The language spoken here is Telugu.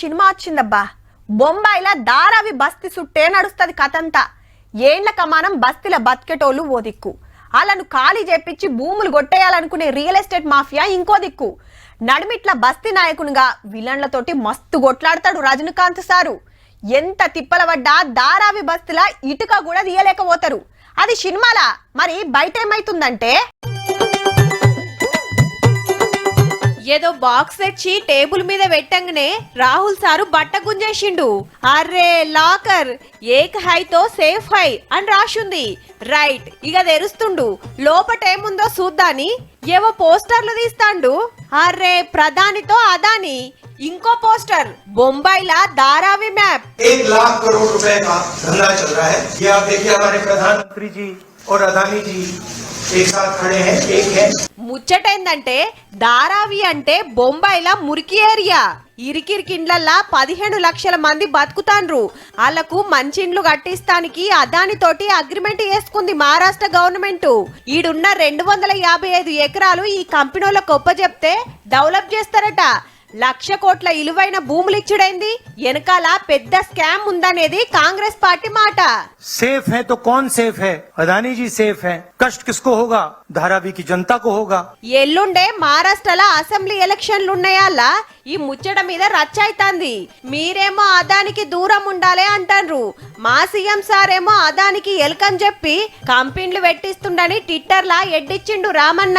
సినిమా వచ్చిందబ్బా. బొంబాయిలా దారావి బస్తీ సుట్టే నడుస్తుంది కథంతా. ఏండ్ల కమానం బస్తీల బతికేటోళ్ళు ఓ దిక్కు, వాళ్ళను ఖాళీ చేపించి భూములు కొట్టేయాలనుకునే రియల్ ఎస్టేట్ మాఫియా ఇంకో దిక్కు. నడిమిట్ల బస్తీ నాయకునిగా విలన్లతోటి మస్తు కొట్లాడతాడు రజనీకాంత్ సారు. ఎంత తిప్పల పడ్డా దారావి బస్తీలా ఇటుక కూడా తీయలేకపోతారు. అది సినిమాలా, మరి బయట ఏమైతుందంటే ఏదో బాక్స్ తెచ్చి టేబుల్ మీద పెట్టంగానే రాహుల్ సారు బట్ట గుంజేసిండు. అర్రే లాకర్ ఏక్ హైతో సేఫ్ హై అని రాసింది. రైట్, ఇక తెరుస్తుండు. లోపటేముందో చూద్దాని ఏవో పోస్టర్లు తీస్తాండు. అర్రే ప్రధానితో అదాని. ఇంకో పోస్టర్ బొంబాయిలా దారావి మ్యాప్. 1 लाख करोड़ रुपए का धंधा चल रहा है। ये आप देखिए हमारे प्रधानमंत्री जी और अदानी जी एक साथ खड़े हैं, एक है। ముచ్చటేందంటే దారావి అంటే బొంబాయిలా మురికి ఏరియా. ఇరికిరికిండ్లల్లా 15 లక్షల మంది బతుకుతాండ్రు. వాళ్లకు మంచిండ్లు కట్టిస్తానికి అదానితోటి అగ్రిమెంట్ చేసుకుంది మహారాష్ట్ర గవర్నమెంట్. ఈడున్న 255 ఎకరాలు ఈ కంపెనీలకు ఒప్పజెప్తే డెవలప్ చేస్తారట. 1,00,000 కోట్ల ఇలువైన భూములు ఇచ్చుడైంది వెనకాల పెద్ద స్కామ్ ఉందనేది కాంగ్రెస్ పార్టీ మాట. सेफ है तो कौन सेफ है? अदानी जी सेफ है। कष्ट किसको होगा? धारावी की जनता को होगा। ఎల్లుండే మహారాష్ట్రలో అసెంబ్లీ ఎలక్షన్లు ఉన్నాయల్లా ఈ ముచ్చట మీద రచ్చైతాంది. మీరేమో అదానికి దూరం ఉండాలి అంటారు. మా సీఎం సారేమో అదానికి ఎల్కం చెప్పి కంపెనీలు పెట్టిస్తుండని ట్విట్టర్లా ఎడ్డిచ్చిండు రామన్న.